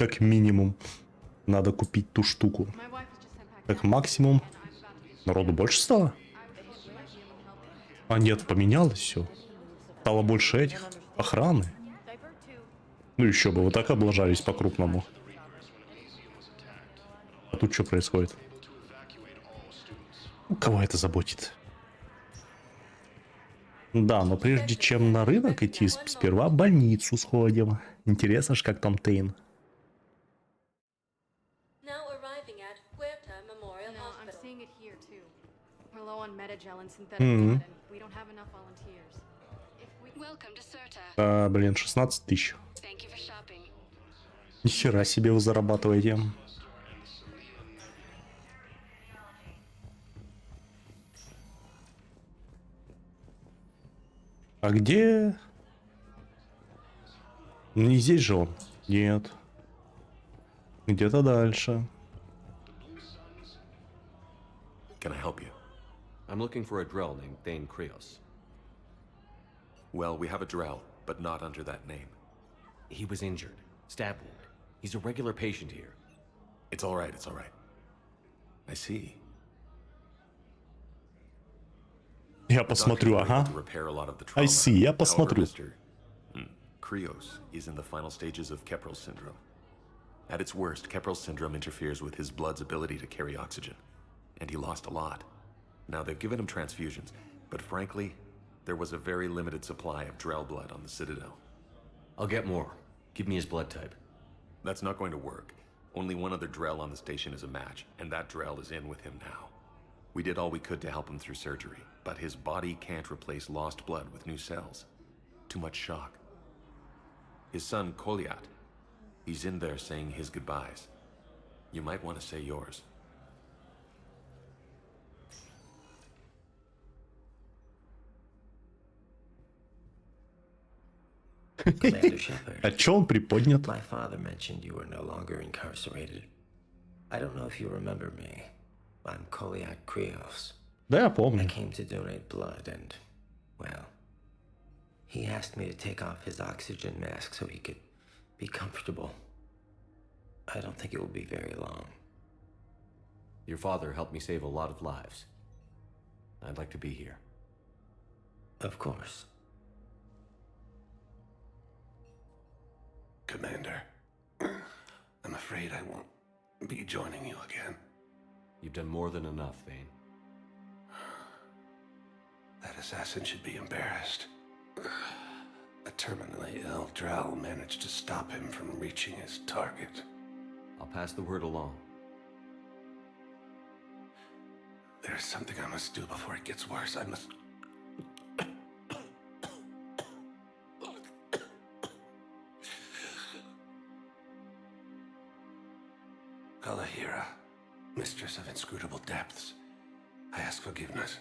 как минимум надо купить ту штуку. Как максимум. Народу больше стало? А нет, поменялось все. Стало больше этих. Охраны. Ну еще бы, вот так облажались по-крупному. А тут что происходит? Ну, кого это заботит? Да, но прежде чем на рынок идти, сперва в больницу сходим. Интересно ж, как там Тейн. Блин, 16 тысяч. Нихера себе вы зарабатываете. А где? Не здесь же он. Нет. Где-то дальше. Can I help you? I'm looking for a Drell named Thane Krios. Well, we have a Drell, but not under that name. He was injured. Stab wound. He's a regular patient here. It's all right, it's all right. I see. Я посмотрю, ага. I see, я посмотрю. Mr. Krios is in the final stages of Keprel's syndrome. At its worst, Keprel's syndrome interferes with his blood's ability to carry oxygen, and he lost a lot. Now, they've given him transfusions, but frankly, there was a very limited supply of Drell blood on the Citadel. I'll get more. Give me his blood type. That's not going to work. Only one other Drell on the station is a match, and that Drell is in with him now. We did all we could to help him through surgery, but his body can't replace lost blood with new cells. Too much shock. His son, Kolyat, he's in there saying his goodbyes. You might want to say yours. Commander Shepard. А чё он приподнят? My father mentioned you were no longer incarcerated. I don't know if you remember me. I'm Kolyat Krios. Да, я I помню. came to donate blood and, well, he asked me to take off his oxygen mask so he could be comfortable. I don't think it will be very long. Your father helped me save a lot of lives. I'd like to be here. Of course. Commander, I'm afraid I won't be joining you again. You've done more than enough, Thane. That assassin should be embarrassed. A terminally ill Drell managed to stop him from reaching his target. I'll pass the word along. There's something I must do before it gets worse. I must... Kalahira, mistress of inscrutable depths, I ask forgiveness.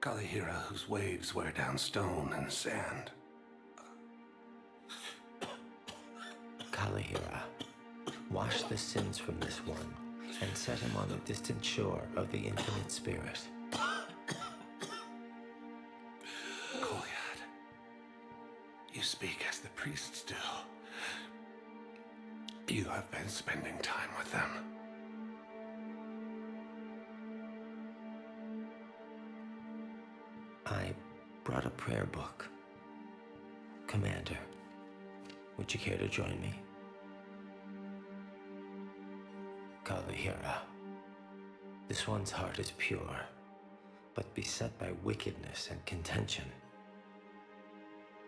Kalahira, whose waves wear down stone and sand. Kalahira, wash the sins from this one and set him on the distant shore of the infinite spirit. Kolyat, you speak as the priests do. You have been spending time with them. I brought a prayer book. Commander, would you care to join me? Kalahira, this one's heart is pure, but beset by wickedness and contention.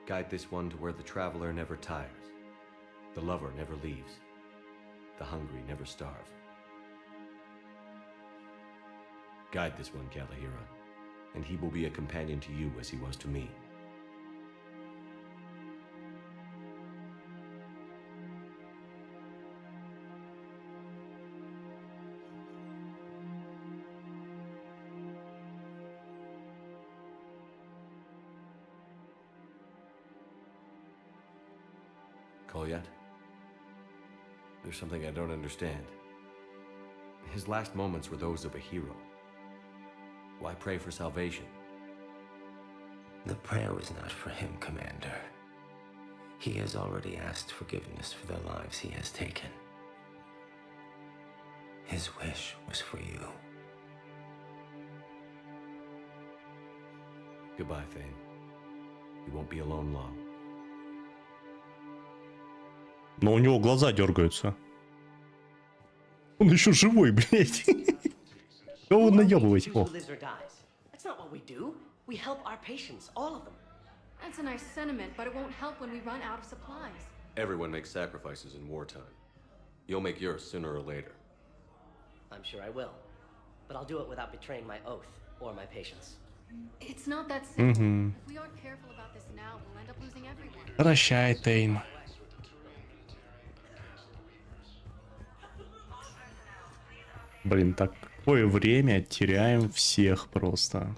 Guide this one to where the traveler never tires, the lover never leaves, the hungry never starve. Guide this one, Kalahira, and he will be a companion to you as he was to me. Kolyat? There's something I don't understand. His last moments were those of a hero. Why pray for salvation? The prayer was not for him, Commander. He has already asked forgiveness for the lives he has taken. His wish was for you. Goodbye, Thane. You won't be alone long. Но у него глаза дергаются. Он еще живой, блядь. Кого вы наебываете? О, That's not what we do. We help our patients, all of them. That's a nice sentiment, but it won't help when we run out of supplies. Everyone makes sacrifices in wartime. You'll make yours sooner or later. I'm sure I will. But I'll do it without betraying my oath or my patients. It's not that simple. If we aren't careful about this now, we'll end up losing everyone. прощай, Тейн. Блин, такое время теряем всех просто.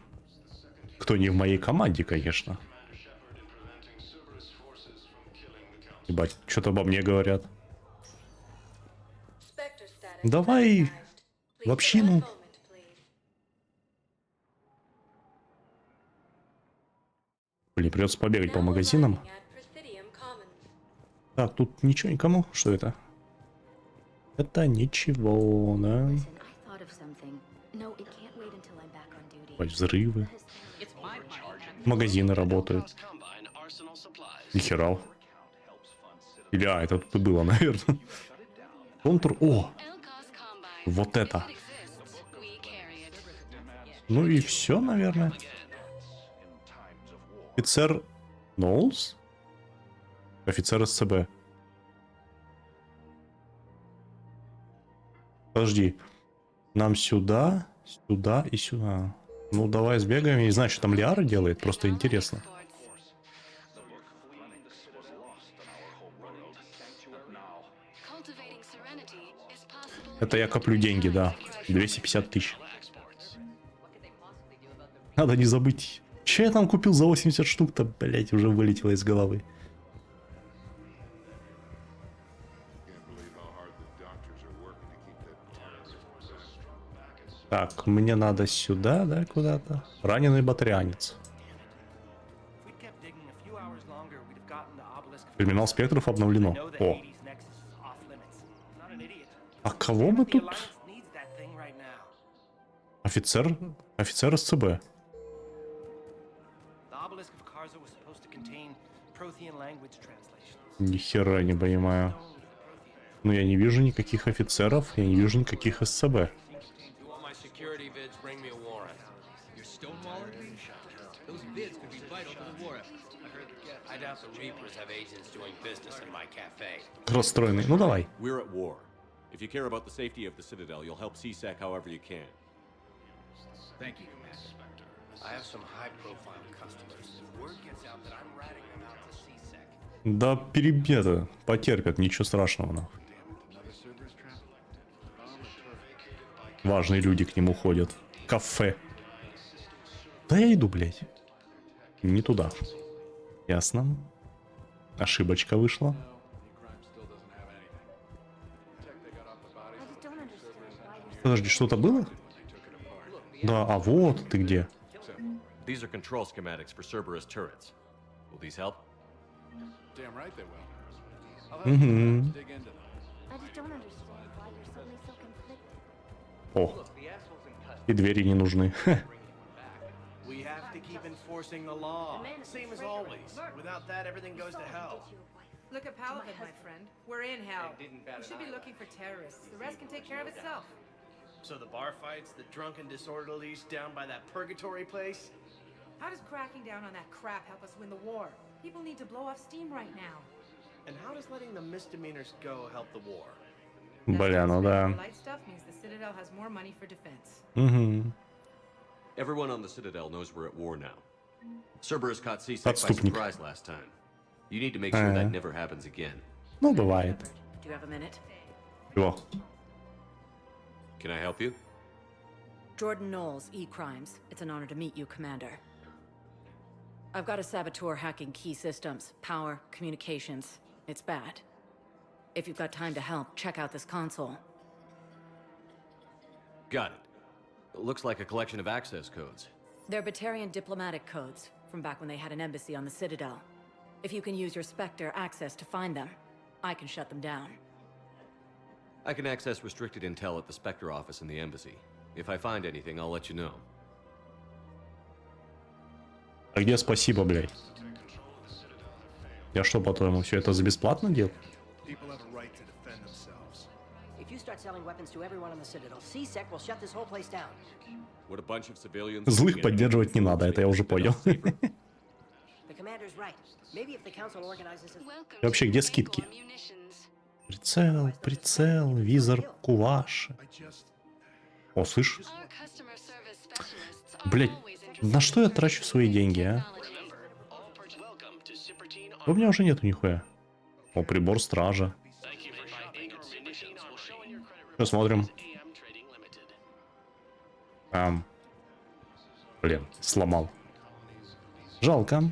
Кто не в моей команде, конечно. Ебать, что-то обо мне говорят. Давай в общину. Блин, придется побегать по магазинам. Так, тут ничего никому. Что это? Это ничего, да? Ой, взрывы. Магазины работают. Нихера. Или, это тут и было, наверное. Контур. О! Вот это. Ну и все, наверное. Офицер Ноулс? Офицер СЦБ. Подожди. Нам сюда, сюда и сюда. Ну, давай сбегаем. Я не знаю, что там Лиара делает. Просто интересно. Это я коплю деньги, да. 250 тысяч. Надо не забыть. Че я там купил за 80 штук-то, блять, уже вылетело из головы. Так, мне надо сюда, да, куда-то. Раненый батарианец. Терминал спектров обновлено. О. А кого мы тут? Офицер? Офицер СЦБ. Ни хера не понимаю. Ну, я не вижу никаких офицеров, я не вижу никаких СЦБ. Расстроенный. Ну, давай. If you care about the safety of the Citadel, you'll help CSEC however you can. Thank you, Commander. I have some high-profile customers. Word gets out that I'm ratting them out to CSEC. Да перебеда, потерпят, ничего страшного, нахуй. Важные люди к нему ходят. Кафе. Да я иду, блядь. Не туда. Ясно. Ошибочка вышла. Подожди, что-то было? Да, а вот ты где. These are control schematics for Cerberus turrets. Will these help? Damn right they will. Угу. Dig into them. О, и двери не нужны. We have to keep enforcing the law, same as always. Without that, everything goes to hell. Look at Paladin, my friend. We're in hell. We should be looking for terrorists. The rest can take care of itself. So the bar fights, the drunken disorderlies down by that purgatory place? How does cracking down on that crap help us win the war? People need to blow off steam right now. And how does letting the misdemeanors go help the war? Бля, ну да. Light stuff means the Citadel has more money for defense. Угу. Everyone on the Citadel knows we're at war now. Cerberus caught CSEC by Отступник. surprise last time. You need to make sure that never happens again. Ну, бывает. Do you have a minute? Чего? Can I help you? Jordan Knowles, E-Crimes. It's an honor to meet you, Commander. I've got a saboteur hacking key systems, power, communications. It's bad. If you've got time to help, check out this console. Got it. Looks like a collection of access codes. They're Batarian diplomatic codes, from back when they had an embassy on the Citadel. If you can use your Spectre access to find them, I can shut them down. I can access restricted intel at the Spectre office in the embassy. If I find anything, I'll let you know. А где спасибо, блядь? Я что, по-твоему, все это за бесплатно делаю? If you start selling weapons to everyone on the Citadel, CSEC will shut this whole place down. Would a bunch of civilians Злых поддерживать не надо, это я уже понял. The commander's right. Maybe if the council organizes a... И вообще, где скидки? Прицел, прицел, визор, куваш. О, слышь? Блять, на что я трачу свои деньги, а? У меня уже нету нихуя. О, прибор стража. Посмотрим. Блин, сломал. Жалко.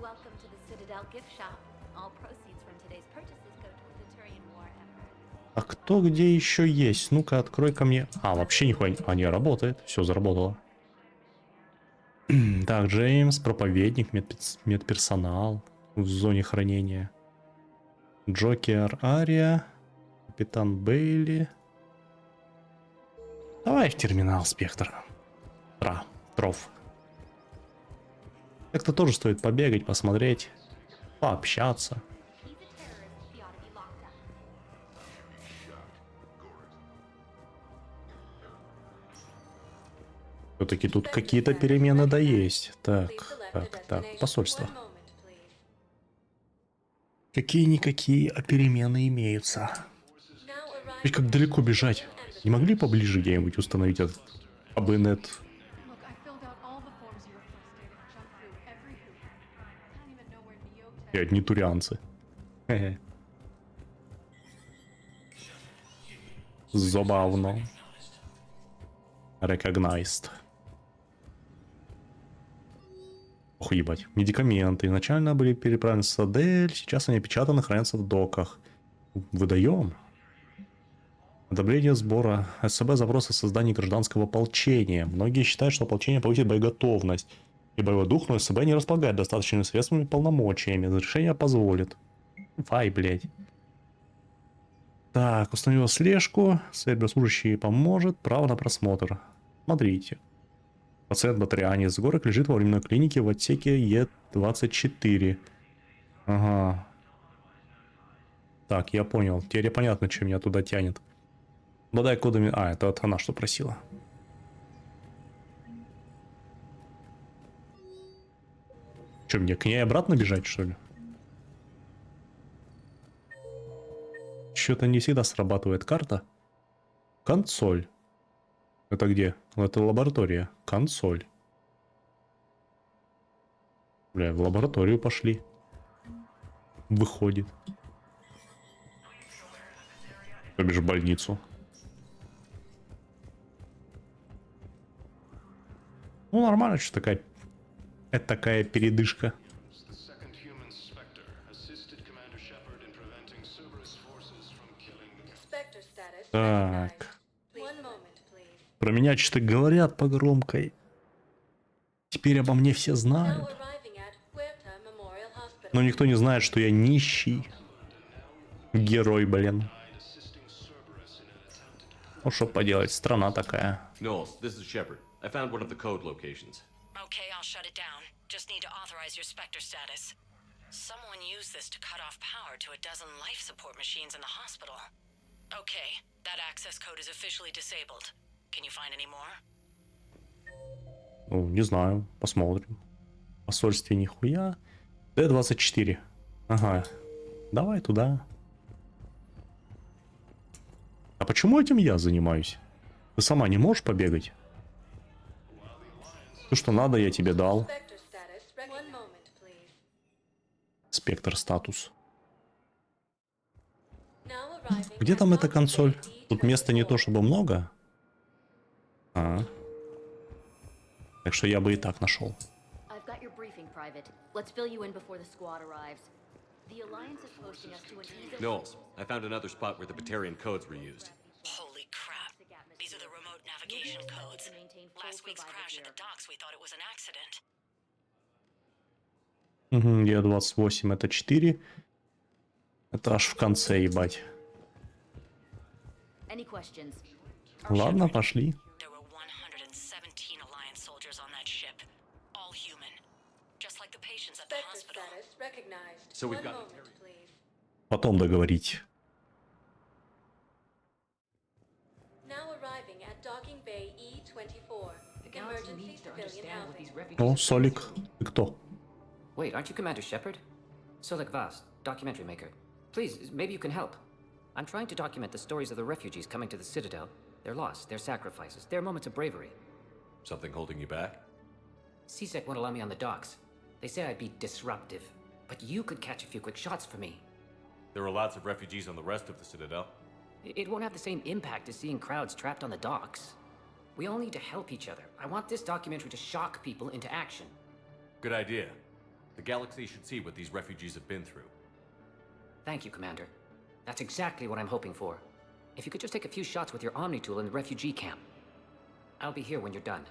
Welcome to the Citadel gift shop. All proceeds from today's purchases go to the Turian War effort. А кто где еще есть? Ну-ка, открой ко мне. А, вообще нихуя. А, не, работает. Все, заработало. Так, Джеймс, проповедник, медперсонал в зоне хранения. Джокер, Ария, капитан Бейли. Давай в терминал, Спектр. Троф. Как-то тоже стоит побегать, посмотреть, пообщаться. Все-таки тут какие-то перемены да есть. Так, посольство. Какие-никакие, а перемены имеются. Ведь как далеко бежать? Не могли поближе где-нибудь установить этот АБНет? И одни турианцы. Забавно. Recognized. Ох, ебать. Медикаменты. Изначально были переправлены в Садель, сейчас они опечатаны, хранятся в доках. Выдаем. Одобрение сбора СБ запроса о создании гражданского ополчения. Многие считают, что ополчение повысит боеготовность и боевой дух, но СБ не располагает достаточными средствами и полномочиями. Разрешение позволит. Вай, блядь. Так, установил слежку. Служащий поможет. Право на просмотр. Смотрите. Пациент Батарианец. Горок лежит во временной клинике в отсеке Е24. Ага. Так, я понял. Теперь понятно, чем меня туда тянет. Подай кодами... А, это вот она что просила. Че, мне к ней обратно бежать, что ли? Что-то не всегда срабатывает карта. Консоль. Это где? Это лаборатория. Консоль. Бля, в лабораторию пошли. Выходит. То бишь в больницу. Ну, нормально, что такая... Это такая передышка. Так. Про меня что-то говорят по громкой. Теперь обо мне все знают. Но никто не знает, что я нищий. Герой, блин. Ну, что поделать, страна такая. Knowles, this is Shepard. I found one of the code locations. Okay, I'll shut it down. Just need to authorize your Spectre status. Someone used this to cut off power to a dozen life support machines in the hospital. Okay, that access code is officially disabled. Can you find any more? Ну, не знаю, посмотрим. В посольстве нихуя. Д-24. Ага. Давай туда. А почему этим я занимаюсь? Ты сама не можешь побегать? То, что надо, я тебе дал. Спектр статус. Где там эта консоль? Тут места не то чтобы много. А. Так что я бы и так нашел. Knowles, I found another spot where the Batarian codes were used. Holy crap. These are the remote navigation codes. Last week's crash at the docks, we thought it was an accident. Угу, Е-28 это 4. Это аж в конце, ебать. Any questions? Ладно, пошли. There were 117 Alliance soldiers on that ship. All human. Just like the patients at the hospital. So we've got Потом договорить. Now arriving at docking bay E-24. Emergency civilian housing. О, Солик, ты кто? Wait, aren't you Commander Shepard? Solik Vast, documentary maker. Please, maybe you can help. I'm trying to document the stories of the refugees coming to the Citadel. Their loss, their sacrifices, their moments of bravery. something holding you back? CSEC won't allow me on the docks. They say I'd be disruptive. But you could catch a few quick shots for me. There are lots of refugees on the rest of the Citadel. It won't have the same impact as seeing crowds trapped on the docks. We all need to help each other. I want this documentary to shock people into action. Good idea. The galaxy should see what these refugees have been through. Thank you, Commander. That's exactly what I'm hoping for. If you could just take a few shots with your Omni tool in the refugee camp. I'll be here when you're done.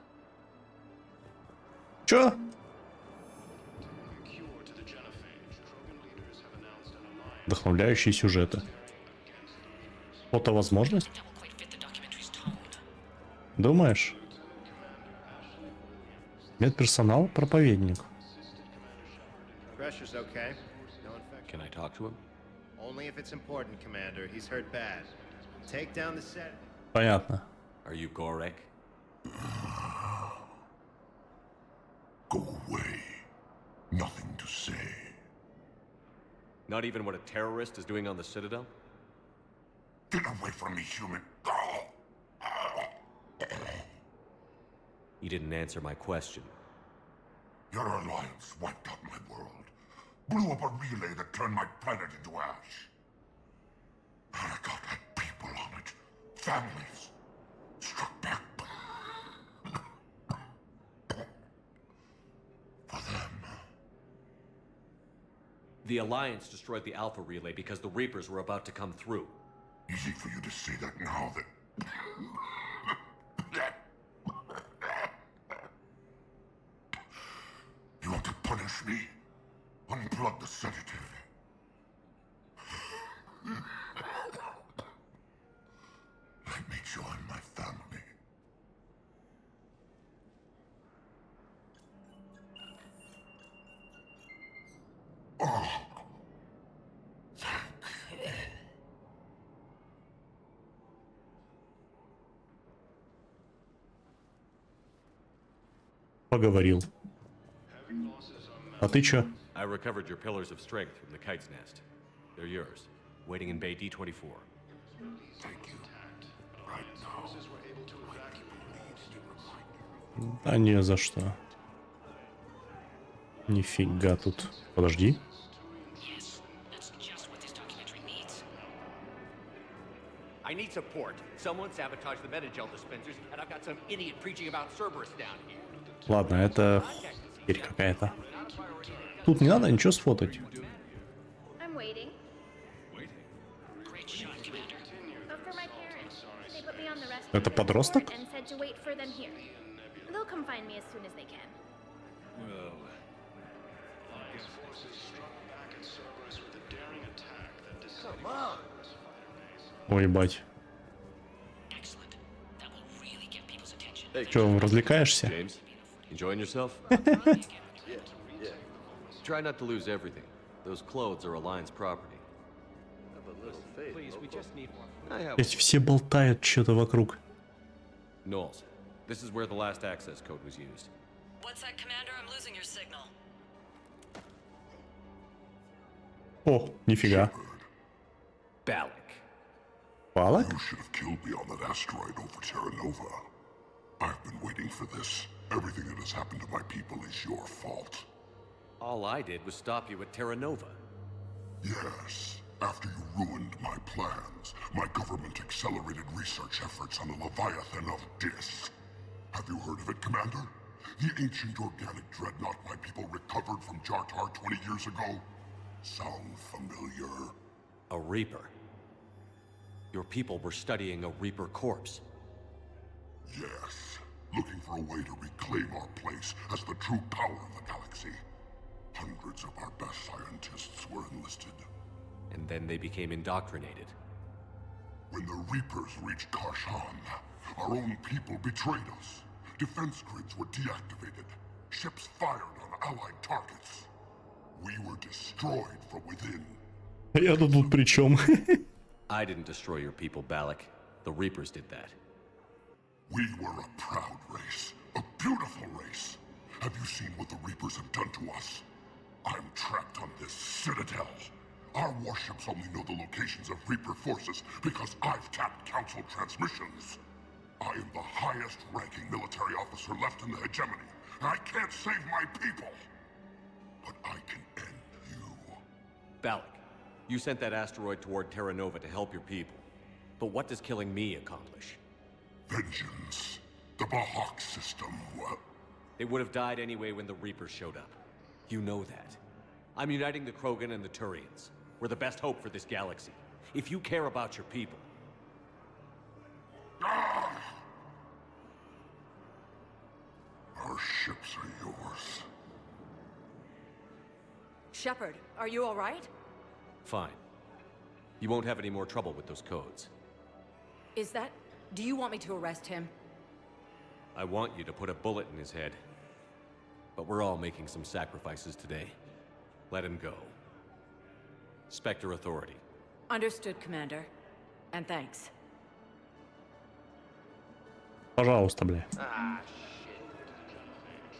Чё? Вдохновляющие сюжеты. Фотовозможность? Думаешь? Медперсонал, проповедник. Pressure's okay. No infection. Can I talk to him? Only if it's important, Commander. He's hurt bad. Take down the set. Понятно. Are you Gorek? Go away. Nothing to say. Not even what a terrorist is doing on the Citadel? Get away from me, human. You didn't answer my question. Your alliance wiped out my world. Blew up a relay that turned my planet into ash. Aragog had people on it. Families. Struck back. For them. The Alliance destroyed the Alpha Relay because the Reapers were about to come through. Easy for you to say that now that... You want to punish me? Unplug the sedative. Let me join my family. Oh. Поговорил. А ты чё? I recovered your pillars of strength from the kite's nest. They're yours, waiting in Bay D-24. Thank you. Right now. Да не за что. Нифига тут. Подожди. I need support. Someone sabotaged the Metagel dispensers, and I've got some idiot preaching about Cerberus down here. Ладно, это херь какая-то. Тут не надо ничего сфотать. I'm waiting. But for my parents, they put me on the rescue Это подросток? and said to wait for them here. They'll come find me as soon as they can. Ой, ебать. Hey, Чё, развлекаешься? James, enjoying yourself? Yeah. Try not to lose everything. Those clothes are Alliance property. Please, we just need one. I have. Блять, все болтают что-то вокруг. Knowles, this is where the last access code was used. What's that, Commander? I'm losing your signal. О, нифига. Balak. Палок? You should have killed me on that asteroid over Terra Nova. I've been waiting for this. Everything that has happened to my people is your fault. All I did was stop you at Terra Nova. Yes. After you ruined my plans, my government accelerated research efforts on the Leviathan of Dis. Have you heard of it, Commander? The ancient organic dreadnought my people recovered from Jartar 20 years ago? Sound familiar? A Reaper. Your people were studying a Reaper corpse. Yes. Looking for a way to reclaim our place as the true power of the galaxy. Hundreds of our best scientists were enlisted. And then they became indoctrinated. When the Reapers reached Karshan, our own people betrayed us. Defense grids were deactivated. Ships fired on allied targets. We were destroyed from within. Я-то тут при чем? I didn't destroy your people, Balak. The Reapers did that. We were a proud race. A beautiful race. Have you seen what the Reapers have done to us? I'm trapped on this citadel. Our warships only know the locations of Reaper forces because I've tapped Council transmissions. I am the highest-ranking military officer left in the hegemony. I can't save my people. But I can end you. Balak, you sent that asteroid toward Terra Nova to help your people. But what does killing me accomplish? Vengeance. The Bahak system, well... They would have died anyway when the Reapers showed up. You know that. I'm uniting the Krogan and the Turians. We're the best hope for this galaxy. If you care about your people... Ah! Our ships are yours. Shepard, are you all right? Fine. You won't have any more trouble with those codes. Is that... Do you want me to arrest him? I want you to put a bullet in his head. But we're all making some sacrifices today. Let him go. Spectre Authority. Understood, Commander. And thanks. Пожалуйста, бля.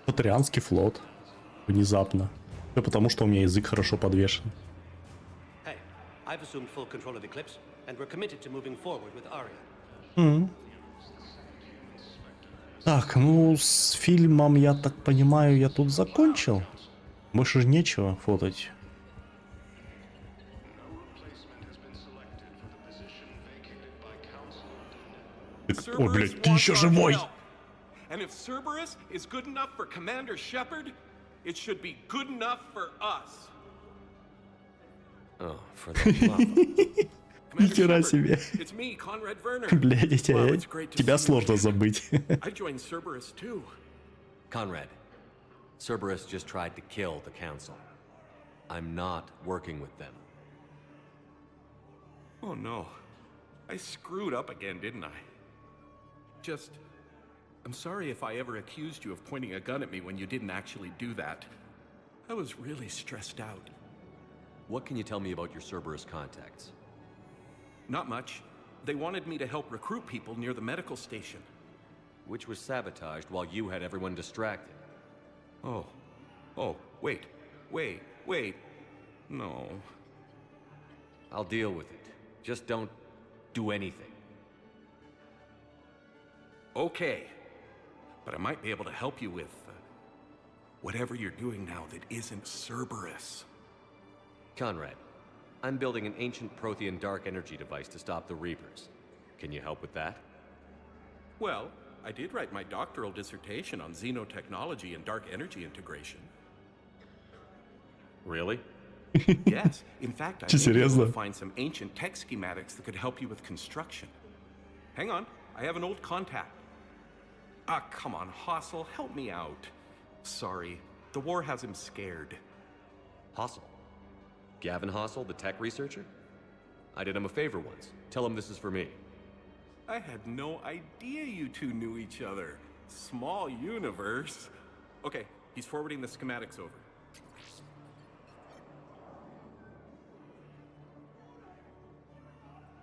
Патрианский флот. Внезапно. Все потому, что у меня язык хорошо подвешен. Hey, I've assumed full control of Eclipse, and we're committed to moving forward with Aria. Так, ну с фильмом, я так понимаю, я тут закончил. Больше же нечего фотать. О, блядь, ты еще живой! And if Cerberus is good enough for Commander Shepard, it should be good enough for us. Oh, for the love. Нихера себе. It's me, Conrad Werner. Блядь, Wow, it's great to тебя see you сложно again. забыть. I joined Cerberus too. Conrad, Cerberus just tried to kill the Council. I'm not working with them. Oh no. I screwed up again, didn't I? I'm sorry if I ever accused you of pointing a gun at me when you didn't actually do that. I was really stressed out. What can you tell me about your Cerberus contacts? Not much. They wanted me to help recruit people near the medical station. Which was sabotaged while you had everyone distracted. Oh, wait. No. I'll deal with it. Just don't do anything. Okay. But I might be able to help you with whatever you're doing now that isn't Cerberus. Conrad, I'm building an ancient Prothean dark energy device to stop the Reapers. Can you help with that? Well, I did write my doctoral dissertation on xenotechnology and dark energy integration. Really? Yes. In fact, I may be able to find some ancient tech schematics that could help you with construction. Hang on. I have an old contact. Ah, come on, Hossel, help me out. Sorry, the war has him scared. Hossel? Gavin Hossel, the tech researcher? I did him a favor once. Tell him this is for me. I had no idea you two knew each other. Small universe. Okay, he's forwarding the schematics over.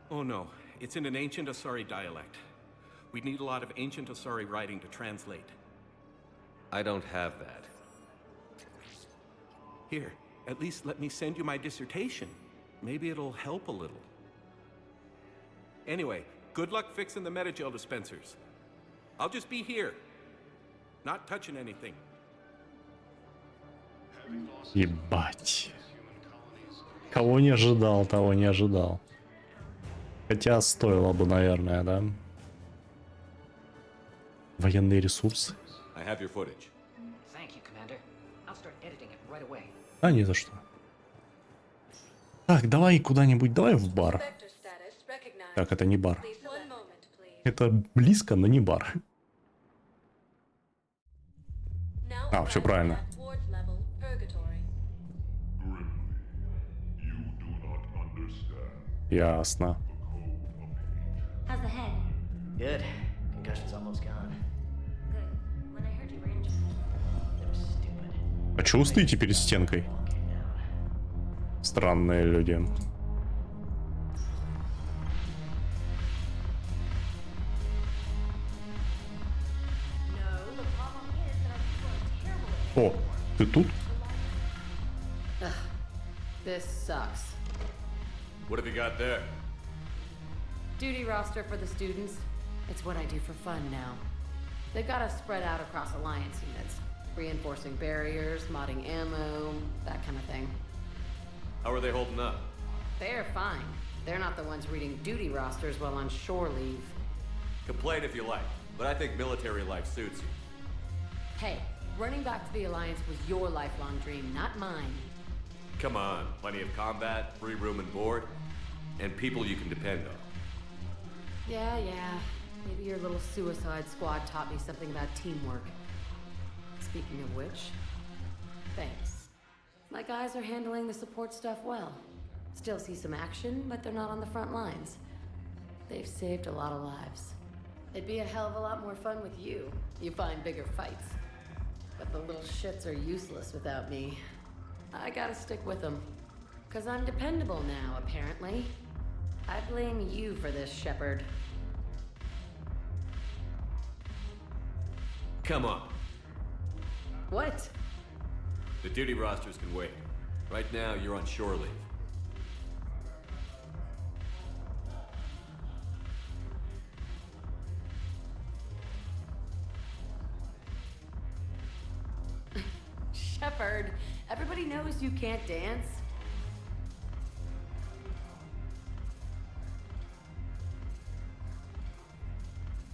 Oh no, it's in an ancient Asari dialect. We'd need a lot of ancient Asari writing to translate. I don't have that. Here, at least let me send you my dissertation. Maybe it'll help a little. Anyway, good luck fixing the metagel dispensers. I'll just be here. Not touching anything. Ебать. Кого не ожидал, того не ожидал. Хотя стоило бы, наверное, да? Военные ресурсы. I have your footage. Thank you, Commander. I'll start editing it right away. А не за что. Так, давай куда-нибудь, давай в бар. Так, это не бар. Это близко, но не бар. А, все правильно. Ясно. How's the head? Good. Concussion's almost gone. Good. When I heard you were injured. It was stupid. А чё вы стоите перед стенкой? Странные люди. No, the problem is that our people are terrible at О, ты тут? This sucks. What have you got there? Duty roster for the students. It's what I do for fun now. They've got us spread out across Alliance units. Reinforcing barriers, modding ammo, that kind of thing. How are they holding up? They're fine. They're not the ones reading duty rosters while on shore leave. Complain if you like, but I think military life suits you. Hey, running back to the Alliance was your lifelong dream, not mine. Come on, plenty of combat, free room and board, and people you can depend on. Yeah. Maybe your little suicide squad taught me something about teamwork. Speaking of which, thanks. My guys are handling the support stuff well. Still see some action, but they're not on the front lines. They've saved a lot of lives. It'd be a hell of a lot more fun with you. You find bigger fights. But the little shits are useless without me. I gotta stick with them. 'Cause I'm dependable now, apparently. I blame you for this, Shepard. Come on. What? The duty rosters can wait. Right now, you're on shore leave. Shepard, everybody knows you can't dance.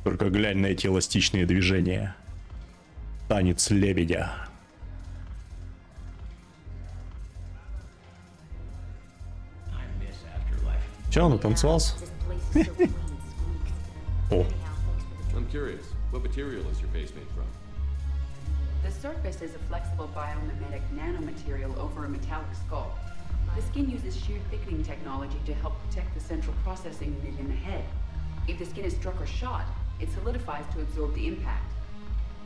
Только глянь на эти эластичные движения. Танец лебедя. Че, он натанцевался? О. I'm curious, what material is your face made from? The surface is a flexible biomimetic nanomaterial over a metallic skull. The skin uses shear thickening technology to help protect the central processing unit in the head. If the skin is struck or shot, it solidifies to absorb the impact.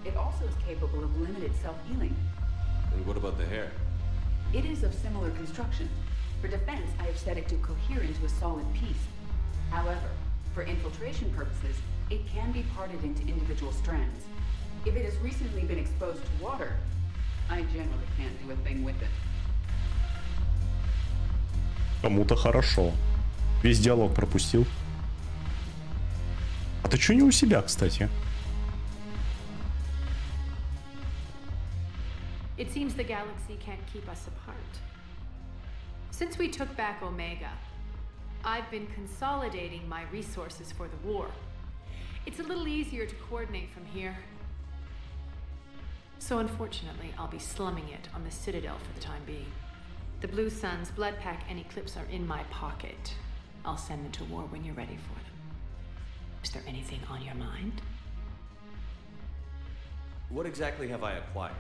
It also is capable of limited self-healing. And what about the hair? It is of similar construction. For defense, I have set it to cohere into a solid piece. However, for infiltration purposes, it can be parted into individual strands. If it has recently been exposed to water, I generally can't do a thing with it. Кому-то хорошо. Весь диалог пропустил. А ты чё не у себя, кстати? It seems the galaxy can't keep us apart. Since we took back Omega, I've been consolidating my resources for the war. It's a little easier to coordinate from here. So unfortunately, I'll be slumming it on the Citadel for the time being. The Blue Suns, Bloodpack, and Eclipse are in my pocket. I'll send them to war when you're ready for them. Is there anything on your mind? What exactly have I acquired?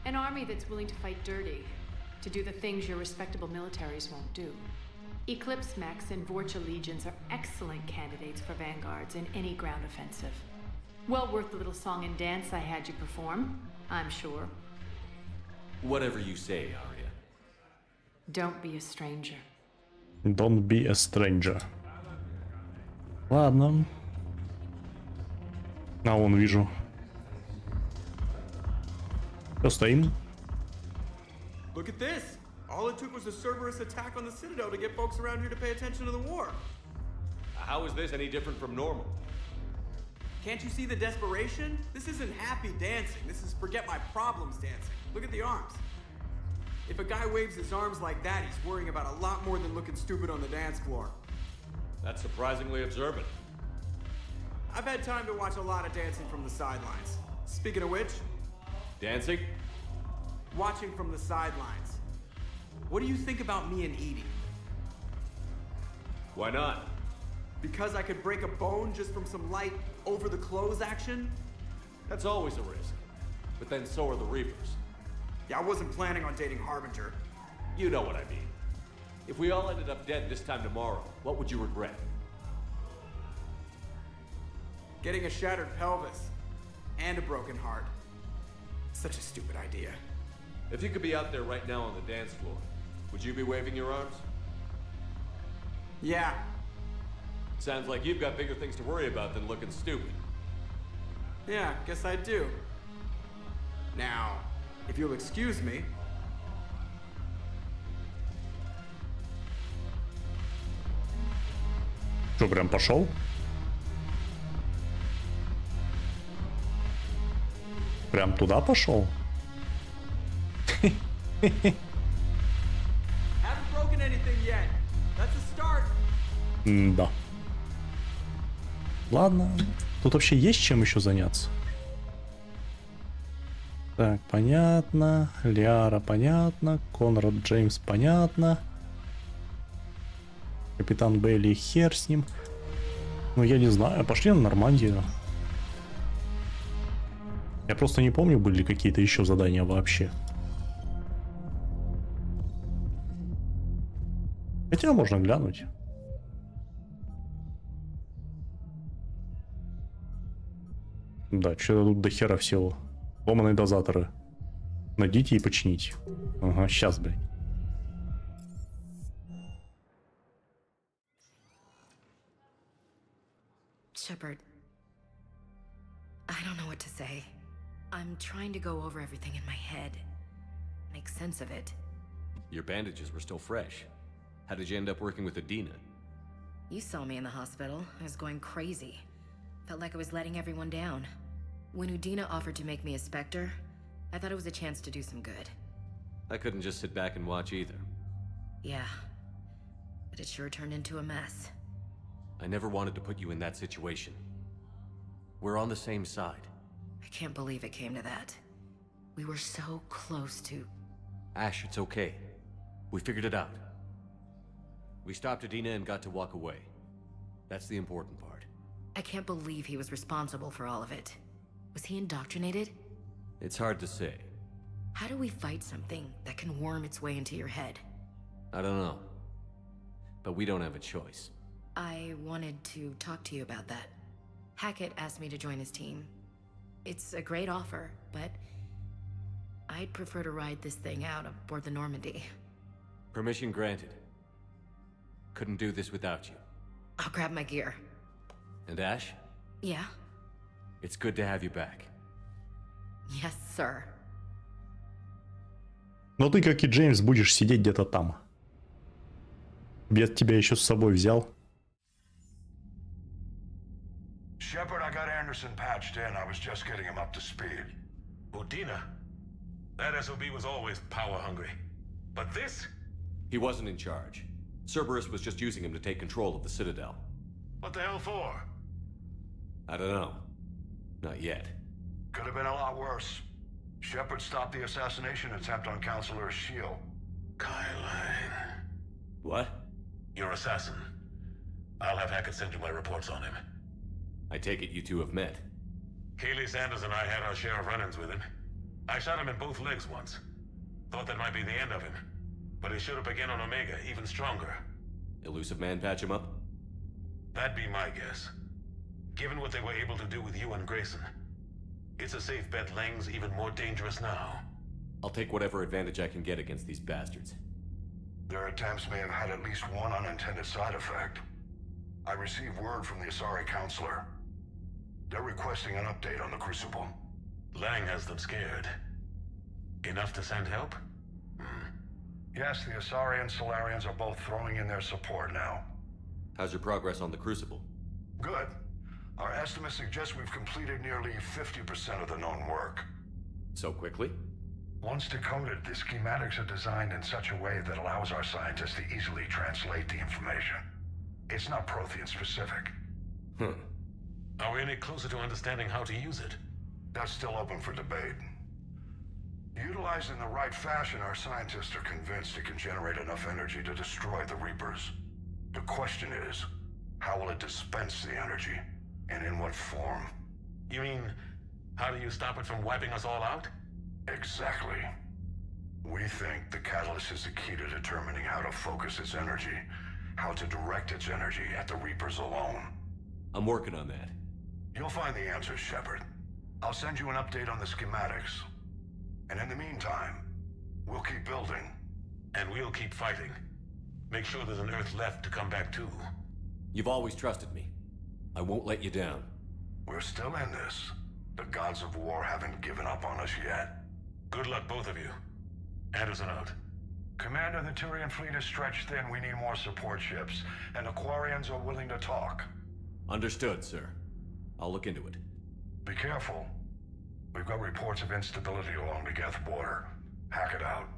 An army that's willing to fight dirty, to do the things your respectable militaries won't do. Eclipse mechs and Vorcha legions are excellent candidates for vanguards in any ground offensive. Well worth the little song and dance I had you perform, I'm sure. Whatever you say, Arya. Don't be a stranger. Don't be a stranger. Ладно. А, вон вижу. Что, стоим? Look at this! All it took was a Cerberus attack on the Citadel to get folks around here to pay attention to the war. How is this any different from normal? Can't you see the desperation? This isn't happy dancing. This is forget my problems dancing. Look at the arms. If a guy waves his arms like that, he's worrying about a lot more than looking stupid on the dance floor. That's surprisingly observant. I've had time to watch a lot of dancing from the sidelines. Speaking of which... Dancing? Watching from the sidelines. What do you think about me and Edie? Why not? Because I could break a bone just from some light over-the-clothes action? That's always a risk. But then so are the Reapers. Yeah, I wasn't planning on dating Harbinger. You know what I mean. If we all ended up dead this time tomorrow, what would you regret? Getting a shattered pelvis. And a broken heart. Such a stupid idea. If you could be out there right now on the dance floor, would you be waving your arms? Yeah. Sounds like you've got bigger things to worry about than looking stupid. Yeah, guess I do. Now, if you'll excuse me. Что, прям пошел? Прям туда пошел? Haven't broken anything yet. That's a start. Да. Ладно. Тут вообще есть чем еще заняться? Так, понятно. Лиара, понятно. Конрад Джеймс, понятно. Капитан Бейли, хер с ним. Ну, я не знаю. Пошли на Нормандию. Я просто не помню, были ли какие-то еще задания вообще. Хотя можно глянуть. Да, что-то тут до хера всего. Ломаные дозаторы. Найдите и почините. Ага, сейчас, блядь. Shepard, I don't know what to say. I'm trying to go over everything in my head. Make sense of it. Your bandages were still fresh. How did you end up working with Adina? You saw me in the hospital. I was going crazy. Felt like I was letting everyone down. When Udina offered to make me a Spectre, I thought it was a chance to do some good. I couldn't just sit back and watch either. Yeah. But it sure turned into a mess. I never wanted to put you in that situation. We're on the same side. I can't believe it came to that. We were so close to... Ash, it's okay. We figured it out. We stopped Adina and got to walk away. That's the important part. I can't believe he was responsible for all of it. Was he indoctrinated? It's hard to say. How do we fight something that can worm its way into your head? I don't know. But we don't have a choice. I wanted to talk to you about that. Hackett asked me to join his team. It's a great offer, but I'd prefer to ride this thing out aboard the Normandy. Permission granted. Couldn't do this without you. I'll grab my gear. And Ash? Yeah? It's good to have you back. Yes, sir. Но ты, как и Джеймс, будешь сидеть где-то там. Я тебя еще с собой взял. Shepard, I got Anderson patched in. I was just getting him up to speed. Udina? That SOB was always power-hungry. But this? He wasn't in charge. Cerberus was just using him to take control of the Citadel. What the hell for? I don't know. Not yet. Could have been a lot worse. Shepard stopped the assassination attempt on Counselor Shield. Kyline. What? Your assassin. I'll have Hackett send you my reports on him. I take it you two have met. Keely Sanders and I had our share of run-ins with him. I shot him in both legs once. Thought that might be the end of him. But he showed up again on Omega, even stronger. Elusive Man patch him up? That'd be my guess. Given what they were able to do with you and Grayson. It's a safe bet Lang's even more dangerous now. I'll take whatever advantage I can get against these bastards. Their attempts may have had at least one unintended side effect. I received word from the Asari Counselor. They're requesting an update on the Crucible. Lang has them scared. Enough to send help? Yes, the Asari and Solarians are both throwing in their support now. How's your progress on the Crucible? Good. Our estimates suggest we've completed nearly 50% of the known work. So quickly? Once decoded, the schematics are designed in such a way that allows our scientists to easily translate the information. It's not Prothean specific. Are we any closer to understanding how to use it? That's still open for debate. Utilized in the right fashion, our scientists are convinced it can generate enough energy to destroy the Reapers. The question is, how will it dispense the energy? And in what form? You mean, how do you stop it from wiping us all out? Exactly. We think the catalyst is the key to determining how to focus its energy, how to direct its energy at the Reapers alone. I'm working on that. You'll find the answers, Shepard. I'll send you an update on the schematics. And in the meantime, we'll keep building. And we'll keep fighting. Make sure there's an Earth left to come back to. You've always trusted me. I won't let you down. We're still in this. The gods of war haven't given up on us yet. Good luck, both of you. Anderson out. Commander, the Turian fleet is stretched thin. We need more support ships. And Aquarians are willing to talk. Understood, sir. I'll look into it. Be careful. We've got reports of instability along the Geth border. Hack it out.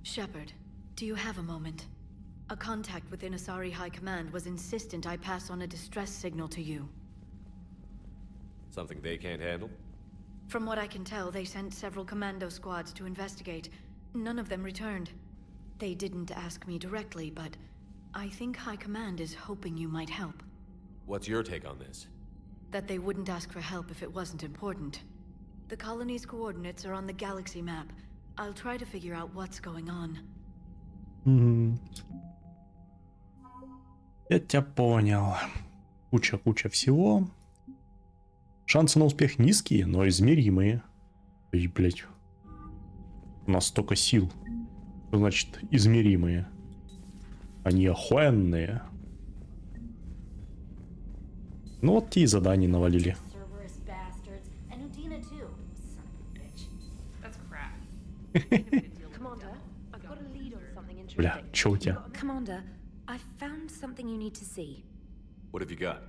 Shepard, do you have a moment? A contact within Asari High Command was insistent I pass on a distress signal to you. Something they can't handle? From what I can tell, they sent several commando squads to investigate. None of them returned. They didn't ask me directly, but I think High Command is hoping you might help. What's your take on this? That they wouldn't ask for help if it wasn't important. The colony's coordinates are on the galaxy map. I'll try to figure out what's going on. Я тебя понял. Куча всего. Шансы на успех низкие, но измеримые. Ой, блять. У нас столько сил. Что значит измеримые? Они охуенные. Ну вот те и задания навалили. Бля, чё у тебя? Commander, I found something you need to see. What have you got?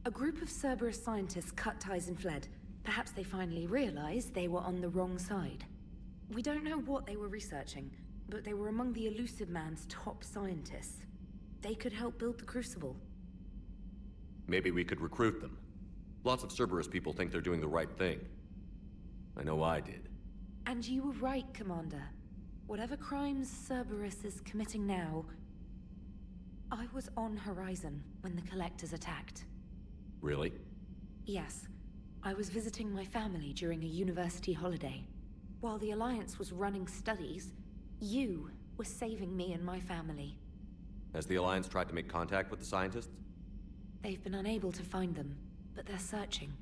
A group of Cerberus scientists cut ties and fled. Perhaps they finally realized they were on the wrong side. We don't know what they were researching, but they were among the Elusive Man's top scientists. They could help build the Crucible. Maybe we could recruit them. Lots of Cerberus people think they're doing the right thing. I know I did. And you were right, Commander. Whatever crimes Cerberus is committing now, I was on Horizon when the Collectors attacked. Really? Yes. I was visiting my family during a university holiday. While the Alliance was running studies, you were saving me and my family. Has the Alliance tried to make contact with the scientists? They've been unable to find them, but they're searching.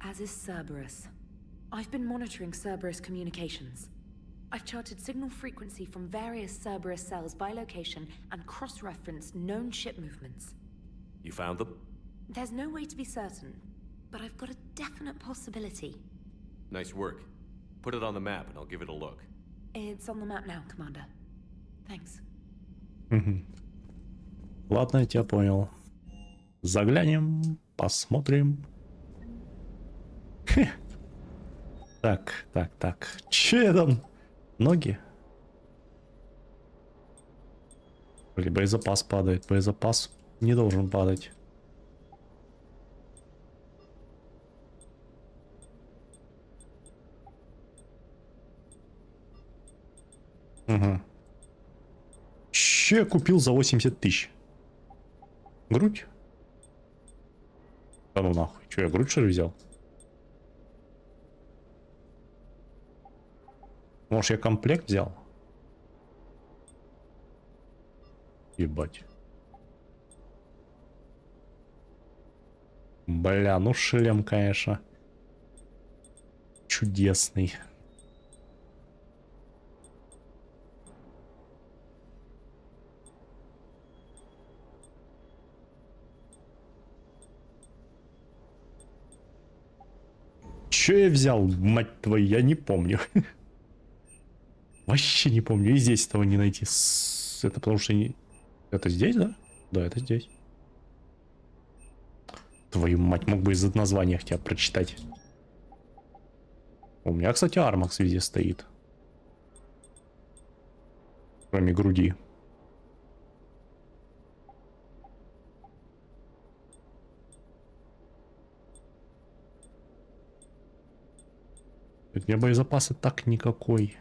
As is Cerberus. I've been monitoring Cerberus communications. I've charted signal frequency from various Cerberus cells by location and cross-referenced known ship movements. You found them? There's no way to be certain, but I've got a definite possibility. Nice work. Put it on the map and I'll give it a look. It's on the map now, Commander. Thanks. Ладно, я тебя понял. Заглянем, посмотрим. Так. Че я там? Ноги? Блин, боезапас падает. Боезапас не должен падать. Угу. Че я купил за 80 тысяч? Грудь? Да ну нахуй. Че, я грудь что ли взял? Может, я комплект взял? Ебать. Бля, ну шлем, конечно. Чудесный. Че я взял, мать твою, я не помню. Вообще не помню. И здесь этого не найти. Это потому что не... Это здесь, да? Да, это здесь. Твою мать, мог бы из названия хотя бы прочитать. У меня, кстати, Армакс везде стоит. Кроме груди. У меня боезапаса так никакой.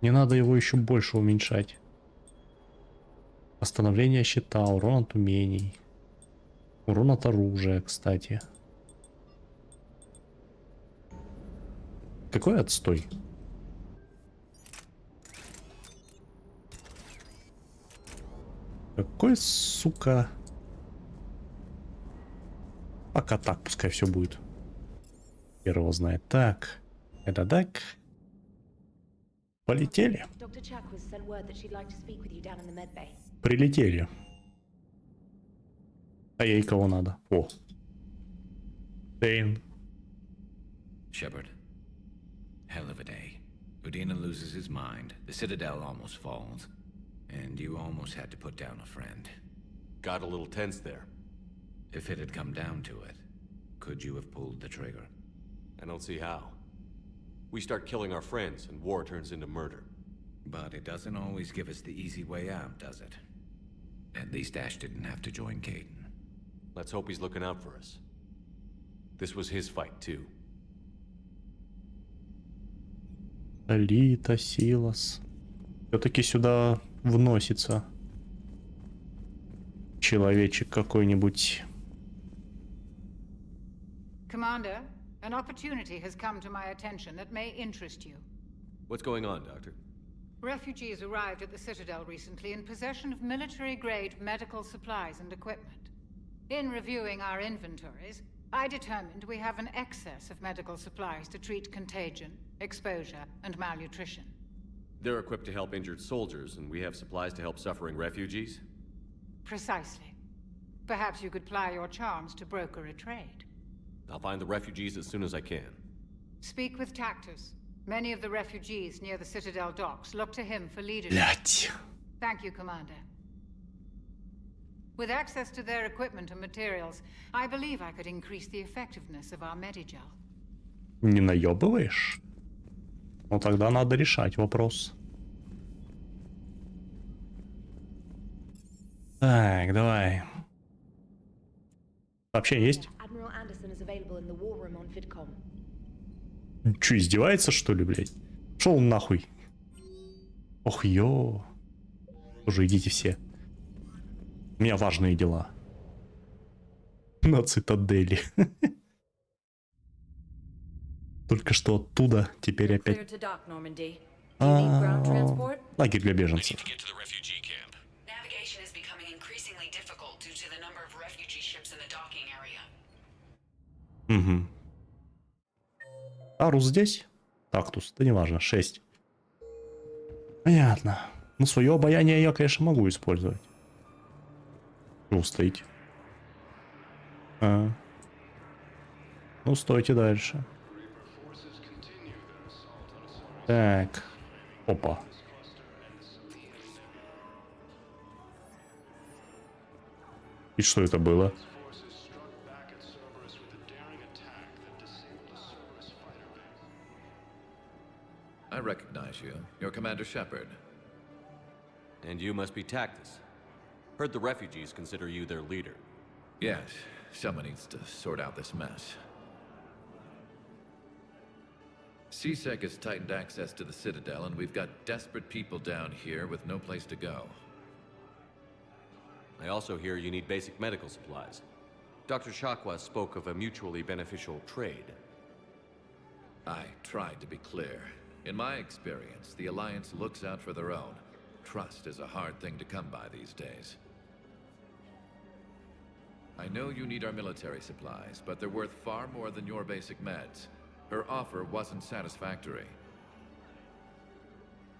Не надо его еще больше уменьшать. Восстановление щита, урон от умений. Урон от оружия, кстати. Какой отстой? Какой, сука... Пока так, пускай все будет. Первого знает. Так. Это так. Полетели. Прилетели. А ей кого надо? О. Дейн. Shepard. Hell of a day. Udina loses his mind, the Citadel almost falls, and you almost had to put down a friend. Got a little tense there. If it had come down to it, could you have pulled the trigger? I don't see how. We start killing our friends, and war turns into murder. But it doesn't always give us the easy way out, does it? At least Ash didn't have to join Caden. Let's hope he's looking out for us. This was his fight, too. Алита, Силас. Все-таки сюда вносится человечек какой-нибудь. Commander, an opportunity has come to my attention that may interest you. What's going on, Doctor? Refugees arrived at the Citadel recently in possession of military-grade medical supplies and equipment. In reviewing our inventories, I determined we have an excess of medical supplies to treat contagion, exposure, and malnutrition. They're equipped to help injured soldiers, and we have supplies to help suffering refugees? Precisely. Perhaps you could ply your charms to broker a trade. I'll find the refugees as soon as I can. Speak with Tactus. Many of the refugees near the Citadel docks look to him for leadership. Блять. Thank you, Commander. With access to their equipment and materials, I believe I could increase the effectiveness of our Medigel. Не наебываешь? Ну тогда надо решать вопрос. Так, давай. Сообщение есть? Че, издевается, что ли, блядь? Шел нахуй. Ох, ё. Уже идите все. У меня важные дела. На цитадели. Только что оттуда, теперь опять... Лагерь для беженцев. Угу. Арус здесь? Тактус, да неважно, 6. Понятно. Ну, свое обаяние я, конечно, могу использовать. Чего стоите? А. Ну, стойте дальше. Так. Опа. И что это было? I recognize you. You're Commander Shepard. And you must be Tactus. Heard the refugees consider you their leader. Yes, someone needs to sort out this mess. CSEC has tightened access to the Citadel, and we've got desperate people down here with no place to go. I also hear you need basic medical supplies. Dr. Shakwa spoke of a mutually beneficial trade. I tried to be clear. In my experience, the Alliance looks out for their own. Trust is a hard thing to come by these days. I know you need our military supplies, but they're worth far more than your basic meds. Her offer wasn't satisfactory.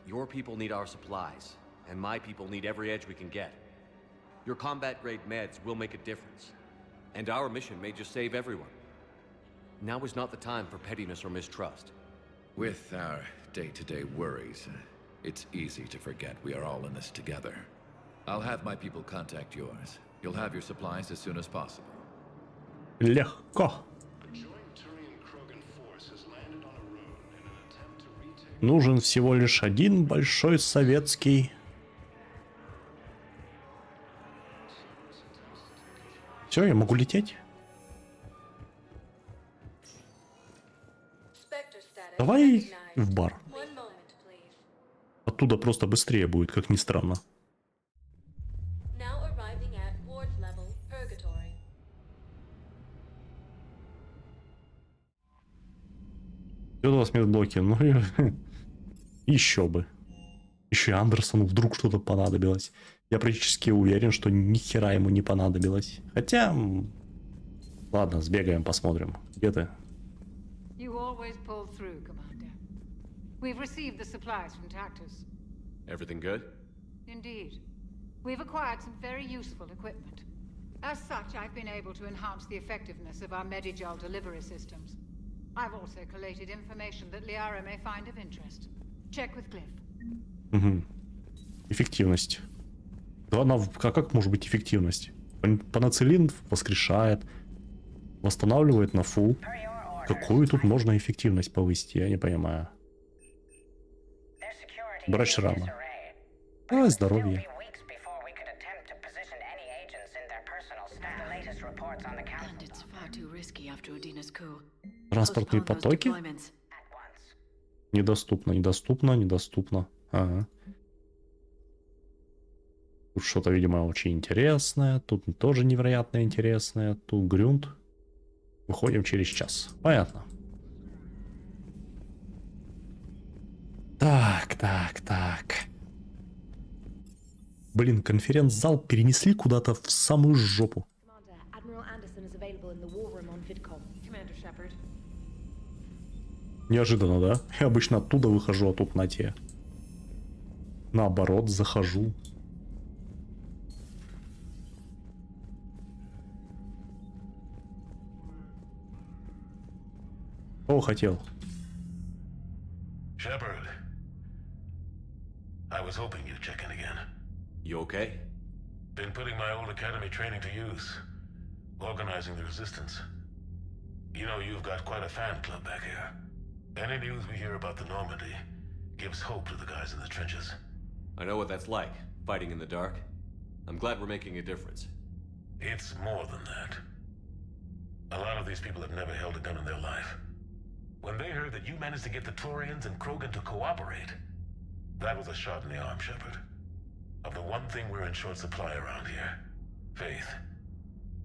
Your people need our supplies, and my people need every edge we can get. Your combat-grade meds will make a difference, and our mission may just save everyone. Now is not the time for pettiness or mistrust. With our day-to-day worries, it's easy to forget we are all in this together. I'll have my people contact yours. You'll have your supplies as soon as possible. Легко. Нужен всего лишь один большой советский. Все, я могу лететь? Давай в бар. Оттуда просто быстрее будет, как ни странно. Что у вас медблоки? Ну и еще бы. Еще и Андерсону вдруг что-то понадобилось. Я практически уверен, что ни хера ему не понадобилось. Хотя... Ладно, сбегаем, посмотрим. Где ты? You always pull through, Commander. We've received the supplies from Tactus. Everything good? Indeed. We've acquired some very useful equipment. As such, I've been able to enhance the effectiveness of our Medigel delivery systems. I've also collated information that Liara may find of interest. Check with Cliff. Угу. Эффективность. Да она... Как может быть эффективность? Панацелин воскрешает. Восстанавливает на фул. Какую тут можно эффективность повысить? Я не понимаю. Брать шрамы. А, здоровье. Транспортные потоки? Недоступно, недоступно, недоступно. Ага. Тут что-то, видимо, очень интересное. Тут тоже невероятно интересное. Тут грунт. Выходим через час. Понятно. Так. Блин, конференц-зал перенесли куда-то в самую жопу. Неожиданно, да? Я обычно оттуда выхожу, а тут на те. Наоборот, захожу. О, хотел. Shepard, I was hoping you'd check in again. You okay? Been putting my old academy training to use, organizing the resistance. You know, you've got quite a fan club back here. Any news we hear about the Normandy gives hope to the guys in the trenches. I know what that's like, fighting in the dark. I'm glad we're making a difference. It's more than that. A lot of these people have never held a gun in their life. When they heard that you managed to get the Turians and Krogan to cooperate, that was a shot in the arm, Shepard. Of the one thing we're in short supply around here, faith.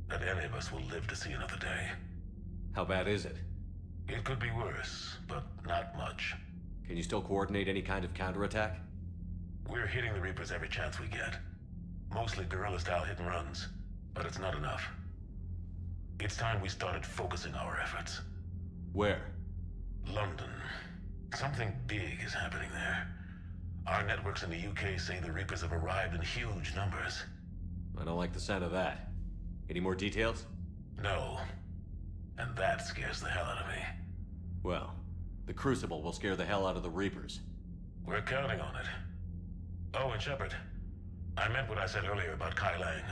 That any of us will live to see another day. How bad is it? It could be worse, but not much. Can you still coordinate any kind of counterattack? We're hitting the Reapers every chance we get. Mostly guerrilla-style hit-and-runs, but it's not enough. It's time we started focusing our efforts. Where? London. Something big is happening there. Our networks in the UK say the Reapers have arrived in huge numbers. I don't like the sound of that. Any more details? No. And that scares the hell out of me. Well, the Crucible will scare the hell out of the Reapers. We're counting on it. Oh, and Shepard, I meant what I said earlier about Kai Lang.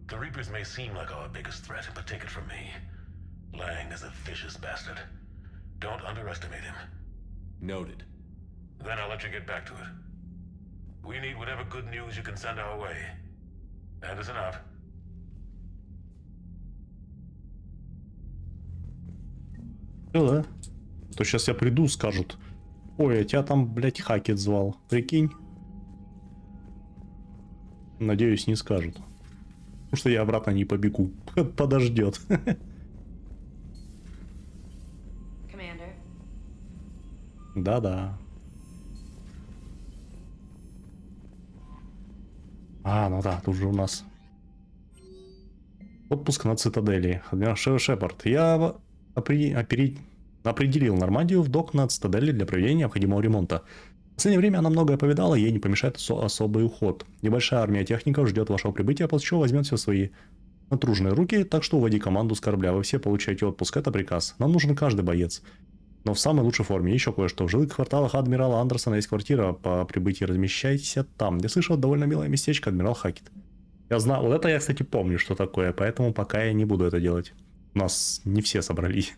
The Reapers may seem like our biggest threat, but take it from me. Lang is a vicious bastard. Don't underestimate him. Noted. Then I'll let you get back to it. We need whatever good news you can send our way. Anderson out. Да. То сейчас я приду, скажут: ой, а тебя там, блядь, Хакет звал. Прикинь. Надеюсь, не скажут. Потому что я обратно не побегу. Подождет. Да-да. А, ну да, тут же у нас отпуск на цитадели. Адмирал Шепард, я определил Нормандию в док на цитадели для проведения необходимого ремонта. В последнее время она многое повидала, ей не помешает особый уход. Небольшая армия техников ждет вашего прибытия, после чего возьмет все в свои натруженные руки, так что уводи команду с корабля. Вы все получаете отпуск, это приказ. Нам нужен каждый боец. Но в самой лучшей форме. Еще кое-что. В жилых кварталах адмирала Андерсона есть квартира. По прибытии размещайтесь там. Я слышал, довольно милое местечко, адмирал Хакет. Я знаю, вот это я, кстати, помню, что такое, поэтому пока я не буду это делать. У нас не все собрались.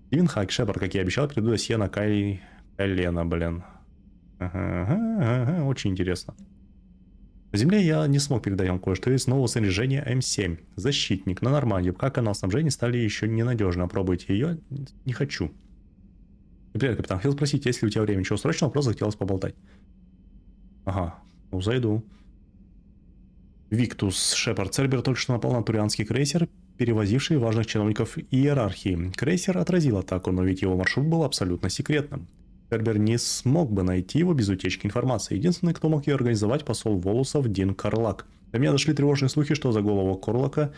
Стивен Хак, Шепард, как я и обещал, перейду досье на Кайлена, блин. Ага, очень интересно. На Земле я не смог передать вам кое-что из нового снаряжения М7. Защитник на Нормандию. Как канал снабжения стали еще ненадежно. Пробуйте ее. Не хочу. Привет, капитан. Хотел спросить, есть ли у тебя время? Ничего срочного, просто хотелось поболтать. Ага, ну зайду. Виктус, Шепард. Цербер только что напал на турианский крейсер, перевозивший важных чиновников иерархии. Крейсер отразил атаку, но ведь его маршрут был абсолютно секретным. Цербер не смог бы найти его без утечки информации. Единственный, кто мог ее организовать, посол Волусов Дин Карлак. До меня дошли тревожные слухи, что за голову Корлака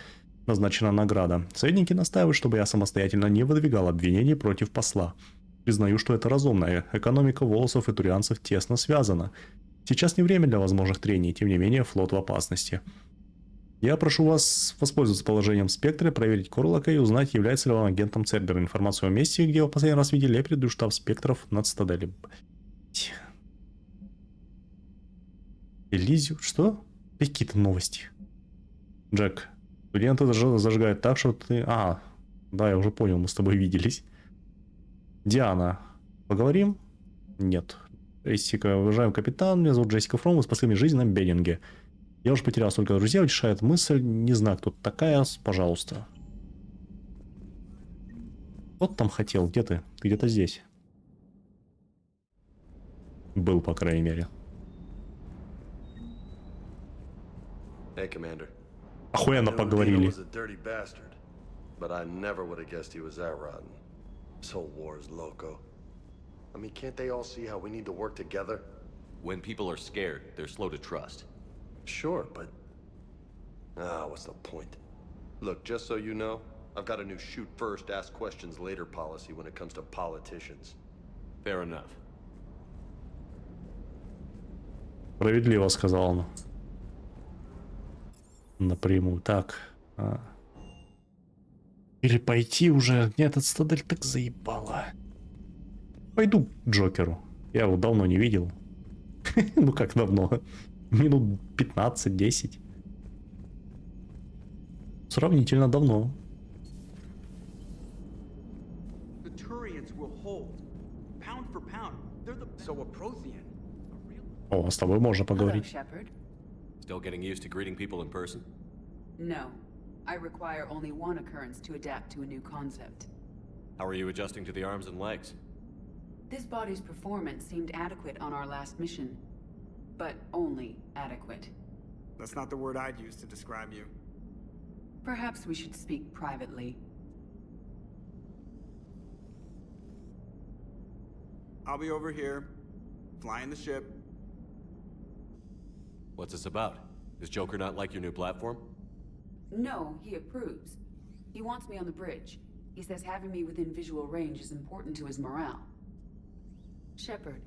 назначена награда. Советники настаивают, чтобы я самостоятельно не выдвигал обвинений против посла. Признаю, что это разумно. Экономика Волосов и турианцев тесно связана. Сейчас не время для возможных трений, тем не менее флот в опасности. Я прошу вас воспользоваться положением Спектра, проверить Корлака и узнать, является ли он агентом Цербера. Информацию о месте, где его последний раз видели, я передаю штаб Спектров над Цитаделью. Элизио? Что? Какие-то новости. Джек, студенты зажигают так, что ты... А, да, я уже понял, мы с тобой виделись. Диана, поговорим? Нет. Джессика, уважаемый капитан, меня зовут Джессика Фром, вы спасли мне жизнь на Беннинге. Я уже потерял столько друзей, утешает мысль, не знаю, кто ты такая, пожалуйста. Кто там хотел? Где ты? Ты где-то здесь. Был, по крайней мере. Hey, Commander. Охуенно поговорили. But I never would have guessed he was that rotten. This whole war is loco. I mean, can't they all see how we need to work together? When people are scared, they're slow to trust. Sure, but... what's the point? Look, just so you know, I've got a new shoot first, ask questions later policy when it comes to politicians. Fair enough. Справедливо сказал он. Напрямую. Так. Или пойти уже. Нет, этот Цитадель так заебало. Пойду к Джокеру. Я его давно не видел. Ну как давно? Минут 15-10. Сравнительно давно. О, с тобой можно поговорить. Still getting used to greeting people in person? No. I require only one occurrence to adapt to a new concept. How are you adjusting to the arms and legs? This body's performance seemed adequate on our last mission. But only adequate. That's not the word I'd use to describe you. Perhaps we should speak privately. I'll be over here, flying the ship. What's this about? Does Joker not like your new platform? No, he approves. He wants me on the bridge. He says having me within visual range is important to his morale. Shepard,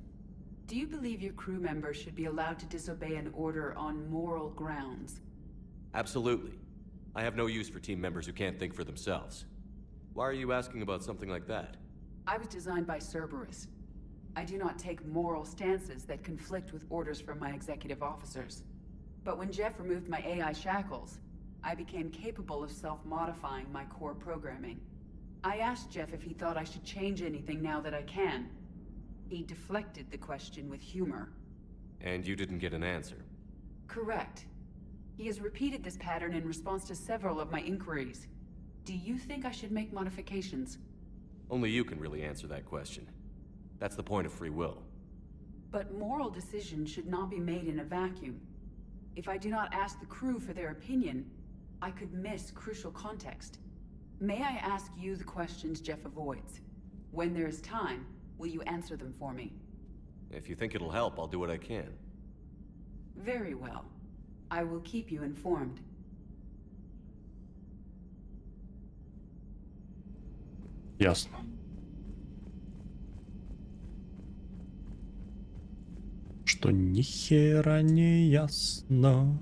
do you believe your crew members should be allowed to disobey an order on moral grounds? Absolutely. I have no use for team members who can't think for themselves. Why are you asking about something like that? I was designed by Cerberus. I do not take moral stances that conflict with orders from my executive officers. But when Jeff removed my AI shackles, I became capable of self-modifying my core programming. I asked Jeff if he thought I should change anything now that I can. He deflected the question with humor. And you didn't get an answer? Correct. He has repeated this pattern in response to several of my inquiries. Do you think I should make modifications? Only you can really answer that question. That's the point of free will. But moral decisions should not be made in a vacuum. If I do not ask the crew for their opinion, I could miss crucial context. May I ask you the questions Jeff avoids? When there is time, will you answer them for me? If you think it'll help, I'll do what I can. Very well. I will keep you informed. Ясно. Что ни хера не ясно.